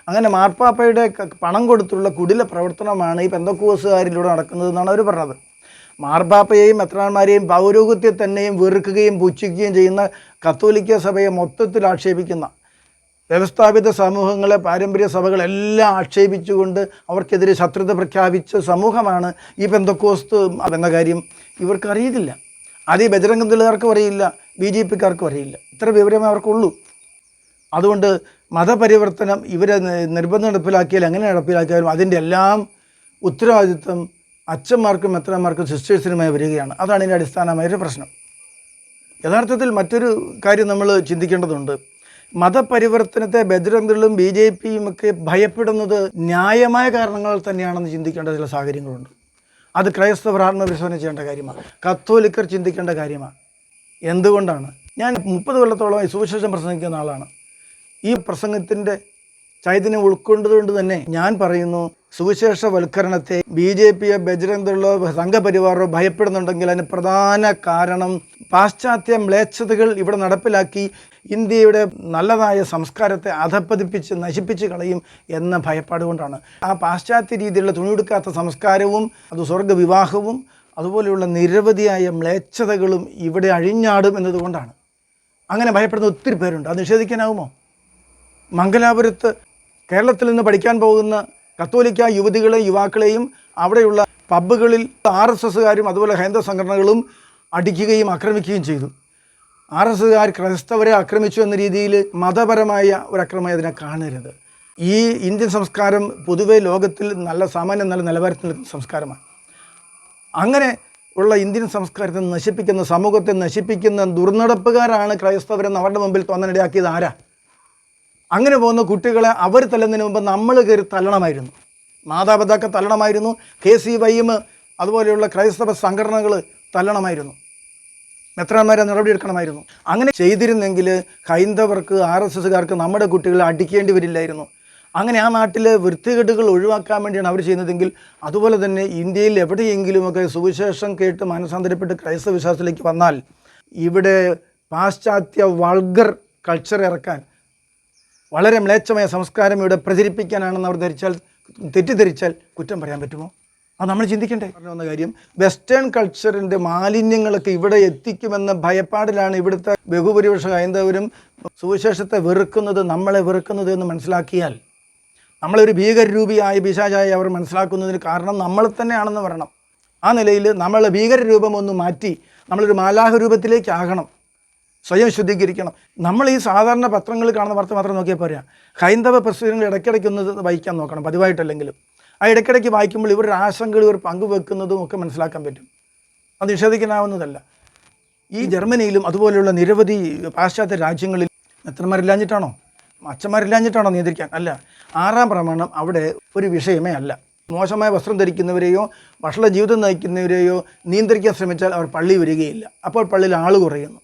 അങ്ങനെ മാർപ്പാപ്പയുടെ പണം കൊടുത്തുള്ള കുടില പ്രവർത്തനമാണ് ഈ പെന്തക്കോസുകാരിലൂടെ നടക്കുന്നതെന്നാണ് അവർ പറഞ്ഞത്. മാർപ്പാപ്പയെയും മെത്രാന്മാരെയും പൗരോഹിത്യത്തെ തന്നെയും വെറുക്കുകയും പുച്ഛിക്കുകയും ചെയ്യുന്ന കത്തോലിക്ക സഭയെ മൊത്തത്തിൽ ആക്ഷേപിക്കുന്ന, വ്യവസ്ഥാപിത സമൂഹങ്ങളെ, പാരമ്പര്യ സഭകളെല്ലാം ആക്ഷേപിച്ചുകൊണ്ട് അവർക്കെതിരെ ശത്രുത പ്രഖ്യാപിച്ച സമൂഹമാണ് ഈ പെന്തക്കോസ്ത് എന്ന കാര്യം ഇവർക്കറിയില്ല. അത് ഈ ബജറംഗ് ദളുകാർക്കും അറിയില്ല, BJPക്കാർക്കും അറിയില്ല. ഇത്ര വിവരമേ അവർക്കുള്ളൂ. അതുകൊണ്ട് മതപരിവർത്തനം ഇവരെ നിർബന്ധം നടപ്പിലാക്കിയാൽ എങ്ങനെ നടപ്പിലാക്കിയാലും അതിൻ്റെ എല്ലാം ഉത്തരവാദിത്വം അച്ഛന്മാർക്കും മെത്രാന്മാർക്കും സിസ്റ്റേഴ്സിനുമായി വരികയാണ്. അതാണ് ഇതിൻ്റെ അടിസ്ഥാനമായൊരു പ്രശ്നം. യഥാർത്ഥത്തിൽ മറ്റൊരു കാര്യം നമ്മൾ ചിന്തിക്കേണ്ടതുണ്ട്. മതപരിവർത്തനത്തെ ബജറംഗ് ദളും BJPയും ഒക്കെ ഭയപ്പെടുന്നത് ന്യായമായ കാരണങ്ങൾ തന്നെയാണെന്ന് ചിന്തിക്കേണ്ട ചില സാഹചര്യങ്ങളുണ്ട്. അത് ക്രൈസ്തവർ ആത്മപരിശോധന ചെയ്യേണ്ട കാര്യമാണ്, കത്തോലിക്കർ ചിന്തിക്കേണ്ട കാര്യമാണ്. എന്തുകൊണ്ടാണ്? ഞാൻ 30 കൊല്ലത്തോളമായി സുവിശേഷം പ്രസംഗിക്കുന്ന ആളാണ്. ഈ പ്രസംഗത്തിൻ്റെ ചൈതന്യം ഉൾക്കൊണ്ടുകൊണ്ട് തന്നെ ഞാൻ പറയുന്നു, സുവിശേഷവൽക്കരണത്തെ BJPയോ ബജറംഗ് ദളോ സംഘപരിവാറോ ഭയപ്പെടുന്നുണ്ടെങ്കിൽ അതിന് പ്രധാന കാരണം പാശ്ചാത്യ മ്ലേച്ഛതകൾ ഇവിടെ നടപ്പിലാക്കി ഇന്ത്യയുടെ നല്ലതായ സംസ്കാരത്തെ അധപ്പതിപ്പിച്ച് നശിപ്പിച്ച് കളയും എന്ന ഭയപ്പാട് കൊണ്ടാണ്. ആ പാശ്ചാത്യ രീതിയിലുള്ള തുണിയെടുക്കാത്ത സംസ്കാരവും അത് സ്വർഗ്ഗവിവാഹവും അതുപോലെയുള്ള നിരവധിയായ മ്ലേച്ഛതകളും ഇവിടെ അഴിഞ്ഞാടും എന്നതുകൊണ്ടാണ്. അങ്ങനെ ഭയപ്പെടുന്ന ഒത്തിരി പേരുണ്ട്. അത് നിഷേധിക്കാനാവുമോ? മംഗലാപുരത്ത് കേരളത്തിൽ നിന്ന് പഠിക്കാൻ പോകുന്ന കത്തോലിക്ക യുവതികളെയും യുവാക്കളെയും അവിടെയുള്ള പബ്ബുകളിൽ RSSകാരും അതുപോലെ ഹൈന്ദവ സംഘടനകളും അടിക്കുകയും ആക്രമിക്കുകയും ചെയ്തു. RSSകാർ ക്രൈസ്തവരെ ആക്രമിച്ചു എന്ന രീതിയിൽ മതപരമായ ഒരു അക്രമമായി അതിനെ കാണരുത്. ഈ ഇന്ത്യൻ സംസ്കാരം പൊതുവെ ലോകത്തിൽ നല്ല നിലവാരത്തിൽ നിൽക്കുന്ന സംസ്കാരമാണ്. അങ്ങനെ ഉള്ള ഇന്ത്യൻ സംസ്കാരത്തെ നശിപ്പിക്കുന്ന, സമൂഹത്തെ നശിപ്പിക്കുന്ന ദുർനടപ്പുകാരാണ് ക്രൈസ്തവരെന്ന് അവരുടെ മുമ്പിൽ തോന്നലിടയാക്കിയത് ആരാ? അങ്ങനെ പോകുന്ന കുട്ടികളെ അവർ തല്ലുന്നതിന് മുമ്പ് നമ്മൾ കയറി തല്ലണമായിരുന്നു. മാതാപിതാക്കൾ തല്ലണമായിരുന്നു. KCYM അതുപോലെയുള്ള ക്രൈസ്തവ സംഘടനകൾ തല്ലണമായിരുന്നു. മെത്രാന്മാരെ നടപടിയെടുക്കണമായിരുന്നു. അങ്ങനെ ചെയ്തിരുന്നെങ്കിൽ ഹൈന്ദവർക്ക് RSSകാർക്ക് നമ്മുടെ കുട്ടികളെ അടിക്കേണ്ടി വരില്ലായിരുന്നു. അങ്ങനെ ആ നാട്ടിലെ വൃത്തികേടുകൾ ഒഴിവാക്കാൻ വേണ്ടിയാണ് അവർ ചെയ്യുന്നതെങ്കിൽ, അതുപോലെ തന്നെ ഇന്ത്യയിൽ എവിടെയെങ്കിലുമൊക്കെ സുവിശേഷം കേട്ട് മനസ്സാന്തരപ്പെട്ട് ക്രൈസ്തവ വിശ്വാസത്തിലേക്ക് വന്നാൽ ഇവിടെ പാശ്ചാത്യ വൾഗർ കൾച്ചർ ഇറക്കാൻ, വളരെ മ്ലേച്ഛമായ സംസ്കാരം ഇവിടെ പ്രചരിപ്പിക്കാനാണെന്ന് അവർ തെറ്റിദ്ധരിച്ചാൽ കുറ്റം പറയാൻ പറ്റുമോ? അത് നമ്മൾ ചിന്തിക്കണ്ടേ? പറഞ്ഞ കാര്യം, വെസ്റ്റേൺ കൾച്ചറിൻ്റെ മാലിന്യങ്ങളൊക്കെ ഇവിടെ എത്തിക്കുമെന്ന ഭയപ്പാടിലാണ് ഇവിടുത്തെ ബഹുഭൂരിപക്ഷ ഹൈന്ദവരും സുവിശേഷത്തെ വെറുക്കുന്നത്, നമ്മളെ വെറുക്കുന്നത് എന്ന് മനസ്സിലാക്കിയാൽ, നമ്മളൊരു ഭീകരരൂപിയായി പിശാചായി അവർ മനസ്സിലാക്കുന്നതിന് കാരണം നമ്മൾ തന്നെയാണെന്ന് പറയണം. ആ നിലയിൽ നമ്മൾ ഭീകരരൂപം ഒന്ന് മാറ്റി നമ്മളൊരു മാലാഹ രൂപത്തിലേക്കാകണം, സ്വയം ശുദ്ധീകരിക്കണം. നമ്മൾ ഈ സാധാരണ പത്രങ്ങളിൽ കാണുന്ന വാർത്ത മാത്രം നോക്കിയാൽ പോരാ, ഹൈന്ദവ പ്രസിദ്ധീകരണങ്ങൾ ഇടയ്ക്കിടയ്ക്കൊന്ന് വായിക്കാൻ നോക്കണം, പതിവായിട്ടല്ലെങ്കിലും. ആ ഇടയ്ക്കിടയ്ക്ക് വായിക്കുമ്പോൾ ഇവരുടെ ആശങ്കകൾ ഇവർ പങ്കുവെക്കുന്നതും ഒക്കെ മനസ്സിലാക്കാൻ പറ്റും. അത് നിഷേധിക്കാനാവുന്നതല്ല. ഈ ജർമ്മനിയിലും അതുപോലെയുള്ള നിരവധി പാശ്ചാത്യ രാജ്യങ്ങളിൽ മെത്രന്മാരില്ലാഞ്ഞിട്ടാണോ, അച്ഛന്മാരില്ലാഞ്ഞിട്ടാണോ നിയന്ത്രിക്കാൻ? അല്ല. 6-ാം പ്രമാണം അവിടെ ഒരു വിഷയമേ അല്ല. മോശമായ വസ്ത്രം ധരിക്കുന്നവരെയോ വഷള ജീവിതം നയിക്കുന്നവരെയോ നിയന്ത്രിക്കാൻ ശ്രമിച്ചാൽ അവർ പള്ളി വരികയില്ല. അപ്പോൾ പള്ളിയിൽ ആൾ കുറയുന്നു.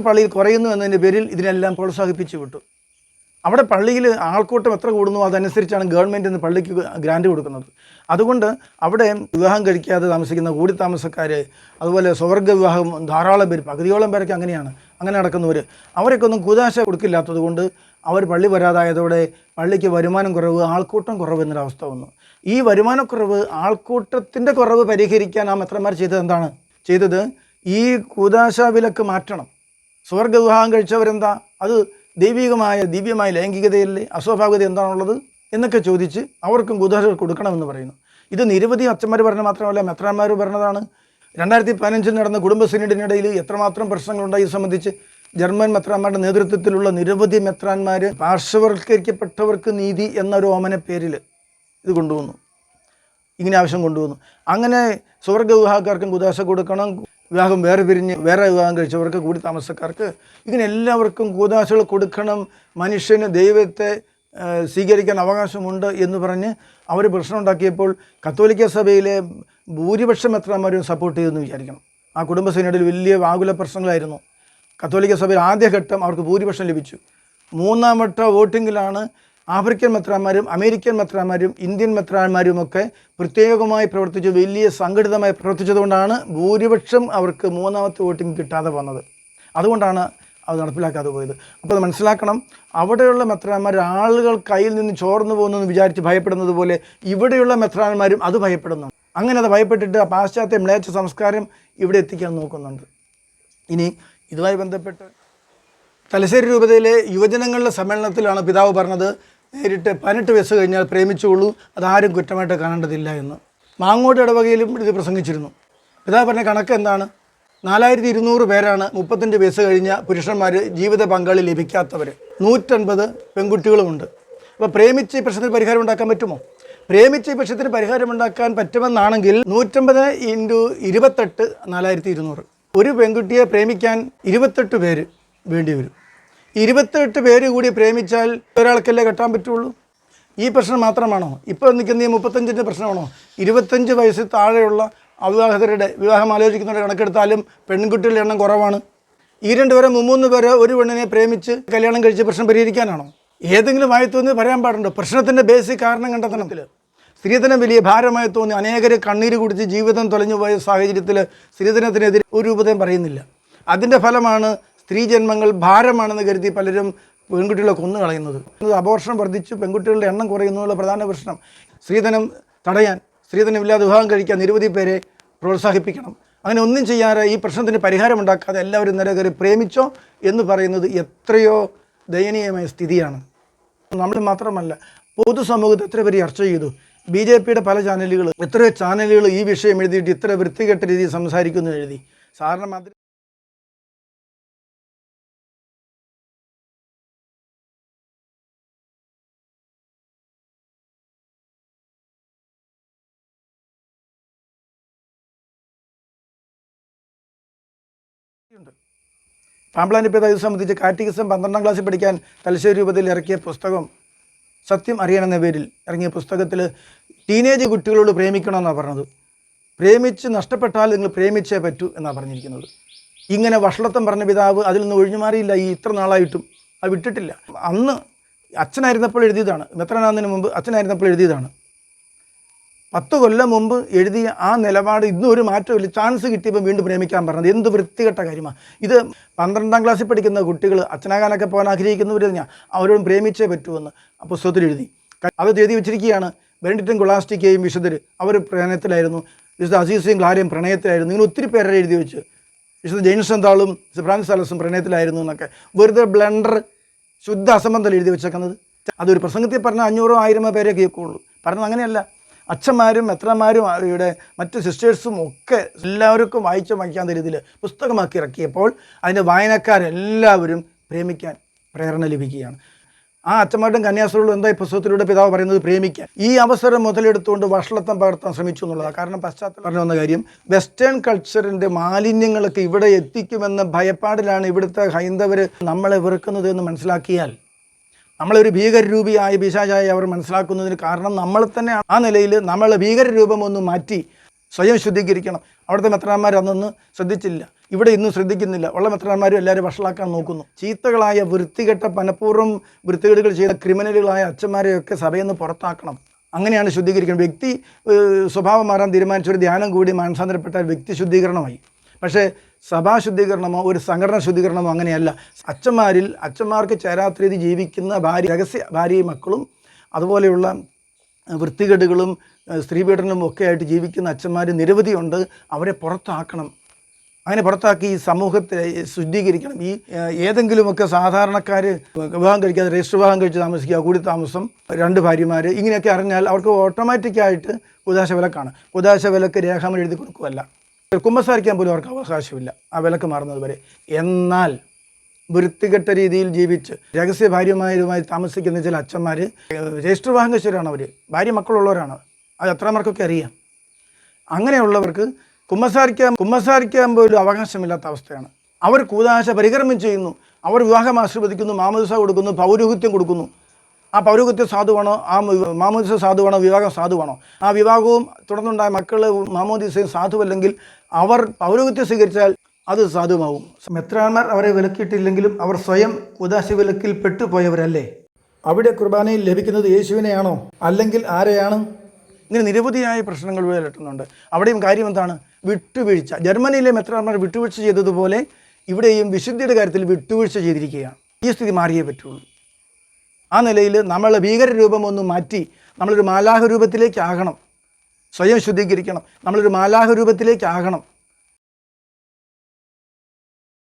പള്ളിയിൽ കുറയുന്നു എന്നതിൻ്റെ പേരിൽ ഇതിനെല്ലാം പ്രോത്സാഹിപ്പിച്ചു വിട്ടു. അവിടെ പള്ളിയിൽ ആൾക്കൂട്ടം എത്ര കൂടുന്നു അതനുസരിച്ചാണ് ഗവൺമെൻറ് ഇന്ന് പള്ളിക്ക് ഗ്രാൻഡ് കൊടുക്കുന്നത്. അതുകൊണ്ട് അവിടെ വിവാഹം കഴിക്കാതെ താമസിക്കുന്ന കൂടി താമസക്കാർ, അതുപോലെ സ്വർഗ്ഗ വിവാഹം ധാരാളം പേര്, പകുതിയോളം പേരൊക്കെ അങ്ങനെയാണ്. അങ്ങനെ നടക്കുന്നവർ, അവരൊക്കെ ഒന്നും കൂദാശ കൊടുക്കില്ലാത്തത് കൊണ്ട് അവർ പള്ളി വരാതായതോടെ പള്ളിക്ക് വരുമാനം കുറവ്, ആൾക്കൂട്ടം കുറവ് എന്നൊരവസ്ഥ വന്നു. ഈ വരുമാനക്കുറവ്, ആൾക്കൂട്ടത്തിൻ്റെ കുറവ് പരിഹരിക്കാൻ ആ മെത്രന്മാർ ചെയ്തത് ഈ കൂദാശ വിലക്ക് മാറ്റണം. സ്വർഗ്ഗ വിവാഹം കഴിച്ചവരെന്താ, അത് ദൈവികമായ ദിവ്യമായ ലൈംഗികതയിലെ അസ്വാഭാവികത എന്താണുള്ളത് എന്നൊക്കെ ചോദിച്ച് അവർക്കും കൂദാശ കൊടുക്കണമെന്ന് പറയുന്നു. ഇത് നിരവധി അച്ഛന്മാർ പറഞ്ഞ മാത്രമല്ല, മെത്രാന്മാർ പറഞ്ഞതാണ്. 2015 നടന്ന കുടുംബ സിനഡിനിടയിൽ എത്രമാത്രം പ്രശ്നങ്ങളുണ്ടായി സംബന്ധിച്ച് ജർമ്മൻ മെത്രാന്മാരുടെ നേതൃത്വത്തിലുള്ള നിരവധി മെത്രാന്മാർ പാർശ്വവൽക്കരിക്കപ്പെട്ടവർക്ക് നീതി എന്നൊരു ഓമന പേരിൽ ഇത് കൊണ്ടുവന്നു, ഇങ്ങനെ ആവശ്യം കൊണ്ടുവന്നു. അങ്ങനെ സ്വർഗ്ഗ വിവാഹക്കാർക്കും കൂദാശ കൊടുക്കണം, വിവാഹം വേറെ പിരിഞ്ഞ് വേറെ വിവാഹം കഴിച്ചവർക്ക്, കൂടി താമസക്കാർക്ക്, ഇങ്ങനെ എല്ലാവർക്കും കൂദാശകൾ കൊടുക്കണം, മനുഷ്യന് ദൈവത്തെ സ്വീകരിക്കാൻ അവകാശമുണ്ട് എന്ന് പറഞ്ഞ് അവർ പ്രശ്നം ഉണ്ടാക്കിയപ്പോൾ കത്തോലിക്ക സഭയിലെ ഭൂരിപക്ഷം മെത്രാന്മാരും സപ്പോർട്ട് ചെയ്തെന്ന് വിചാരിക്കണം. ആ കുടുംബ സിനഡിൽ വലിയ ആകുല പ്രശ്നങ്ങളായിരുന്നു. കത്തോലിക്ക സഭയിൽ ആദ്യഘട്ടം അവർക്ക് ഭൂരിപക്ഷം ലഭിച്ചു. 3-ാം വട്ട വോട്ടിങ്ങിലാണ് ആഫ്രിക്കൻ മെത്രാന്മാരും അമേരിക്കൻ മെത്രാന്മാരും ഇന്ത്യൻ മെത്രാന്മാരുമൊക്കെ പ്രത്യേകമായി പ്രവർത്തിച്ചു, വലിയ സംഘടിതമായി പ്രവർത്തിച്ചതുകൊണ്ടാണ് ഭൂരിപക്ഷം അവർക്ക് 3-ാമത്തെ വോട്ടിംഗ് കിട്ടാതെ വന്നത്. അതുകൊണ്ടാണ് അത് നടപ്പിലാക്കാതെ പോയത്. അപ്പോൾ അത് മനസ്സിലാക്കണം, അവിടെയുള്ള മെത്രാന്മാർ ആളുകൾ കയ്യിൽ നിന്ന് ചോർന്നു പോകുന്നെന്ന് വിചാരിച്ച് ഭയപ്പെടുന്നത് പോലെ ഇവിടെയുള്ള മെത്രാന്മാരും അത് ഭയപ്പെടുന്നു. അങ്ങനെ അത് ഭയപ്പെട്ടിട്ട് ആ പാശ്ചാത്യ മ്ലേച്ഛ സംസ്കാരം ഇവിടെ എത്തിക്കാൻ നോക്കുന്നുണ്ട്. ഇനി ഇതുമായി ബന്ധപ്പെട്ട് തലശ്ശേരി രൂപതയിലെ യുവജനങ്ങളുടെ സമ്മേളനത്തിലാണ് പിതാവ് പറഞ്ഞത്, നേരിട്ട് 18 വയസ്സ് കഴിഞ്ഞാൽ പ്രേമിച്ചുള്ളൂ, അതാരും കുറ്റമായിട്ട് കാണേണ്ടതില്ല എന്ന്. മാങ്ങോട്ട് ഇടവകയിലും ഇത് പ്രസംഗിച്ചിരുന്നു. പിതാവ് പറഞ്ഞ കണക്ക് എന്താണ്? 4200 പേരാണ് 35 വയസ്സ് കഴിഞ്ഞ പുരുഷന്മാർ ജീവിത പങ്കാളി ലഭിക്കാത്തവർ. 150 പെൺകുട്ടികളുമുണ്ട്. അപ്പോൾ പ്രേമിച്ച് ഈ പ്രശ്നത്തിന് പരിഹാരം ഉണ്ടാക്കാൻ പറ്റുമോ? പ്രേമിച്ച് ഈ പ്രശ്നത്തിന് പരിഹാരമുണ്ടാക്കാൻ പറ്റുമെന്നാണെങ്കിൽ 150 × 28 4200. ഒരു പെൺകുട്ടിയെ പ്രേമിക്കാൻ 28 പേര് വേണ്ടി വരും. 28 പേര് കൂടി പ്രേമിച്ചാൽ ഒരാൾക്കല്ലേ കെട്ടാൻ പറ്റുള്ളൂ. ഈ പ്രശ്നം മാത്രമാണോ ഇപ്പോൾ നിൽക്കുന്ന ഈ 35-ൻ്റെ പ്രശ്നമാണോ? 25 വയസ്സിൽ താഴെയുള്ള അവിവാഹിതരുടെ വിവാഹം ആലോചിക്കുന്നവരുടെ കണക്കെടുത്താലും പെൺകുട്ടികളുടെ എണ്ണം കുറവാണ്. ഈ 2 പേരെ 3 പേരെ ഒരു പെണ്ണിനെ പ്രേമിച്ച് കല്യാണം കഴിച്ച് പ്രശ്നം പരിഹരിക്കാനാണോ? ഏതെങ്കിലും ആയി തോന്നി പറയാൻ പാടുണ്ടോ? പ്രശ്നത്തിൻ്റെ ബേസിക് കാരണം കണ്ടെത്തണത്തിൽ സ്ത്രീധനം വലിയ ഭാരമായി തോന്നി അനേകർ കണ്ണീര് കുടിച്ച് ജീവിതം തൊലഞ്ഞു പോയ സാഹചര്യത്തിൽ സ്ത്രീധനത്തിനെതിരെ ഒരു രൂപതയും പറയുന്നില്ല. അതിൻ്റെ ഫലമാണ് സ്ത്രീ ജന്മങ്ങൾ ഭാരമാണെന്ന് കരുതി പലരും പെൺകുട്ടികളെ കൊന്നു കളയുന്നത്. അബോർഷൻ വർദ്ധിച്ചു, പെൺകുട്ടികളുടെ എണ്ണം കുറയുന്നുള്ള പ്രധാന പ്രശ്നം. സ്ത്രീധനം തടയാൻ, സ്ത്രീധനമില്ലാതെ വിവാഹം കഴിക്കാൻ നിരവധി പേരെ പ്രോത്സാഹിപ്പിക്കണം. അങ്ങനെ ഒന്നും ചെയ്യാതെ ഈ പ്രശ്നത്തിന് പരിഹാരമുണ്ടാക്കാതെ എല്ലാവരും നേരെ കയറി പ്രേമിച്ചോ എന്ന് പറയുന്നത് എത്രയോ ദയനീയമായ സ്ഥിതിയാണ്. നമ്മൾ മാത്രമല്ല, പൊതുസമൂഹത്തിൽ എത്ര പേര് ചർച്ച ചെയ്തു. BJPയുടെ പല ചാനലുകൾ, എത്രയോ ചാനലുകൾ ഈ വിഷയം എഴുതിയിട്ട് ഇത്ര വൃത്തികെട്ട രീതിയിൽ സംസാരിക്കുന്നു എഴുതി. സാധാരണ മാതിരി പാമ്പ്ളാനി പിതാവ് സംബന്ധിച്ച് കാറ്റഗിസം 12ാം ക്ലാസ്സിൽ പഠിക്കാൻ തലശ്ശേരി രൂപതയിൽ ഇറക്കിയ പുസ്തകം സത്യം അറിയണമെന്ന പേരിൽ ഇറങ്ങിയ പുസ്തകത്തിൽ ടീനേജ് കുട്ടികളോട് പ്രേമിക്കണമെന്നാണ് പറഞ്ഞത്. പ്രേമിച്ച് നഷ്ടപ്പെട്ടാൽ നിങ്ങൾ പ്രേമിച്ചേ പറ്റൂ എന്നാണ് പറഞ്ഞിരിക്കുന്നത്. ഇങ്ങനെ വഷളത്തം പറഞ്ഞ പിതാവ് അതിൽ നിന്ന് ഒഴിഞ്ഞു മാറിയില്ല. ഈ ഇത്ര നാളായിട്ടും അത് വിട്ടിട്ടില്ല. അന്ന് അച്ഛനായിരുന്നപ്പോൾ എഴുതിയതാണ്, മെത്രാനാകുന്നതിന് മുമ്പ് അച്ഛനായിരുന്നപ്പോൾ എഴുതിയതാണ്. 10 കൊല്ലം മുമ്പ് എഴുതിയ ആ നിലപാട് ഇന്നും ഒരു മാറ്റമില്ല. ചാൻസ് കിട്ടിയപ്പോൾ വീണ്ടും പ്രേമിക്കാൻ പറഞ്ഞത് എന്ത് വൃത്തികെട്ട കാര്യമാണ് ഇത്. 12ാം ക്ലാസ്സിൽ പഠിക്കുന്ന കുട്ടികൾ അച്ഛനാകാനൊക്കെ പോകാൻ ആഗ്രഹിക്കുന്നവർ ഞാൻ അവരോടും പ്രേമിച്ചേ പറ്റുമെന്ന് ആ പുസ്തകത്തിൽ എഴുതി. അത് എഴുതി വെച്ചിരിക്കുകയാണ്. ബെനഡിക്റ്റും കൊളാസ്റ്റിക്കയും വിശുദ്ധർ അവർ പ്രണയത്തിലായിരുന്നു. വിശുദ്ധ അസീസിയും ക്ലാരയും പ്രണയത്തിലായിരുന്നു. ഇങ്ങനെ ഒത്തിരി പേരെ എഴുതി വെച്ച്. വിശുദ്ധ ജെയിംസ് എന്താളും ഫ്രാൻസിസ് സാലസും പ്രണയത്തിലായിരുന്നു എന്നൊക്കെ വെറുതെ ബ്ലണ്ടർ ശുദ്ധ അസംബന്ധം എഴുതി വെച്ചേക്കുന്നത്. അതൊരു പ്രസംഗത്തിൽ പറഞ്ഞാൽ 500 1000 പേരെ കേൾക്കുകയുള്ളൂ. പറഞ്ഞത് അങ്ങനെയല്ല. അച്ഛന്മാരും മെത്രാന്മാരും ഇവിടെ മറ്റ് സിസ്റ്റേഴ്സും ഒക്കെ എല്ലാവർക്കും വായിക്കാൻ രീതിയിൽ പുസ്തകമാക്കി ഇറക്കിയപ്പോൾ അതിൻ്റെ വായനക്കാരെല്ലാവരും പ്രേമിക്കാൻ പ്രേരണ ലഭിക്കുകയാണ്. ആ അച്ഛന്മാരുടെയും കന്യാസ്ത്രീകളും എന്താ ഈ പുസ്തകത്തിലൂടെ പിതാവ് പറയുന്നത്? പ്രേമിക്കാൻ. ഈ അവസരം മുതലെടുത്തുകൊണ്ട് വഷളത്തം പകർത്താൻ ശ്രമിച്ചു എന്നുള്ളതാണ്. കാരണം പശ്ചാത്തലം പറഞ്ഞു വന്ന കാര്യം വെസ്റ്റേൺ കൾച്ചറിൻ്റെ മാലിന്യങ്ങളൊക്കെ ഇവിടെ എത്തിക്കുമെന്ന ഭയപ്പാടിലാണ് ഇവിടുത്തെ ഹൈന്ദവർ നമ്മളെ വെറുക്കുന്നത് എന്ന് മനസ്സിലാക്കിയാൽ നമ്മളൊരു ഭീകരരൂപിയായ പിശാചായി അവർ മനസ്സിലാക്കുന്നതിന് കാരണം നമ്മൾ തന്നെ ആ നിലയിൽ നമ്മൾ ഭീകരരൂപം ഒന്ന് മാറ്റി സ്വയം ശുദ്ധീകരിക്കണം. അവിടുത്തെ മെത്രാന്മാർ അന്നൊന്ന് ശ്രദ്ധിച്ചില്ല, ഇവിടെ ഇന്നും ശ്രദ്ധിക്കുന്നില്ല. ഉള്ള മെത്രാന്മാരും എല്ലാവരും വഷളാക്കാൻ നോക്കുന്നു. ചീത്തകളായ വൃത്തികെട്ട മനഃപൂർവ്വം വൃത്തികേടുകൾ ചെയ്ത ക്രിമിനലുകളായ അച്ഛന്മാരെയൊക്കെ സഭയിൽ നിന്ന് പുറത്താക്കണം. അങ്ങനെയാണ് ശുദ്ധീകരിക്കുന്നത്. വ്യക്തി സ്വഭാവം മാറാൻ തീരുമാനിച്ചൊരു ധ്യാനം കൂടി മാനസാന്തരപ്പെട്ടാൽ വ്യക്തി ശുദ്ധീകരണമായി. പക്ഷേ സഭാ ശുദ്ധീകരണമോ ഒരു സംഘടന ശുദ്ധീകരണമോ അങ്ങനെയല്ല. അച്ഛന്മാർക്ക് ചേരാത്ത രീതി ജീവിക്കുന്ന രഹസ്യ ഭാര്യയും മക്കളും അതുപോലെയുള്ള വൃത്തികേടുകളും സ്ത്രീപീഡനവും ഒക്കെ ആയിട്ട് ജീവിക്കുന്ന അച്ഛന്മാർ നിരവധിയുണ്ട്. അവരെ പുറത്താക്കണം. അങ്ങനെ പുറത്താക്കി ഈ സമൂഹത്തെ ശുദ്ധീകരിക്കണം. ഈ ഏതെങ്കിലുമൊക്കെ സാധാരണക്കാർ വിവാഹം കഴിക്കാതെ രജിസ്റ്റർ വിവാഹം കഴിച്ച് താമസിക്കുക, കൂടി താമസം, 2 ഭാര്യമാർ, ഇങ്ങനെയൊക്കെ അറിഞ്ഞാൽ അവർക്ക് ഓട്ടോമാറ്റിക്കായിട്ട് കുദാശ വിലക്കാണ്. കുദാശ വിലക്ക് രേഖാമൽ എഴുതി കൊടുക്കുകയല്ല. കുമ്പസാരിക്കാൻ പോലും അവർക്ക് അവകാശമില്ല ആ വിലക്ക് മാറുന്നത് വരെ. എന്നാൽ വൃത്തികെട്ട രീതിയിൽ ജീവിച്ച് രഹസ്യ ഭാര്യമാരുമായി താമസിക്കുന്ന ചില അച്ഛന്മാർ രജിസ്റ്റർ വിവാഹം കഴിച്ചവരാണ്. അവർ ഭാര്യ മക്കളുള്ളവരാണ്. അത് എത്രമാർക്കൊക്കെ അറിയാം. അങ്ങനെയുള്ളവർക്ക് കുമ്പസാരിക്കാൻ പോലും അവകാശമില്ലാത്ത അവസ്ഥയാണ്. അവർ കൂദാശ പരികർമ്മം ചെയ്യുന്നു. അവർ വിവാഹം ആശീർവദിക്കുന്നു, മാമോദിസ കൊടുക്കുന്നു, പൗരോഹിത്യം കൊടുക്കുന്നു. ആ പൗരോഹിത്യം സാധുവാണോ? ആ മാമോദിസ സാധുവാണോ? വിവാഹം സാധുവാണോ? ആ വിവാഹവും തുടർന്നുണ്ടായ മക്കൾ മാമോദിസയും സാധുവല്ലെങ്കിൽ അവർ പൗരോഹിത്യം സ്വീകരിച്ചാൽ അത് സാധുവാകും. മെത്രാന്മാർ അവരെ വിലക്കിയിട്ടില്ലെങ്കിലും അവർ സ്വയം കൂദാശ വിലക്കിൽ പെട്ടുപോയവരല്ലേ? അവിടെ കുർബാനയിൽ ലഭിക്കുന്നത് യേശുവിനെയാണോ അല്ലെങ്കിൽ ആരെയാണ്? ഇങ്ങനെ നിരവധിയായ പ്രശ്നങ്ങൾ അലട്ടുന്നുണ്ട്. അവിടെയും കാര്യം എന്താണ്? വിട്ടുവീഴ്ച. ജർമ്മനിയിലെ മെത്രാന്മാർ വിട്ടുവീഴ്ച ചെയ്തതുപോലെ ഇവിടെയും വിശുദ്ധിയുടെ കാര്യത്തിൽ വിട്ടുവീഴ്ച ചെയ്തിരിക്കുകയാണ്. ഈ സ്ഥിതി മാറിയേ പറ്റുള്ളൂ. ആ നിലയിൽ നമ്മൾ ഭീകരരൂപം ഒന്ന് മാറ്റി നമ്മളൊരു മാലാഹ രൂപത്തിലേക്കാകണം. സ്വയം ശുദ്ധീകരിക്കണം. നമ്മളൊരു മാലാഹ രൂപത്തിലേക്കാകണം.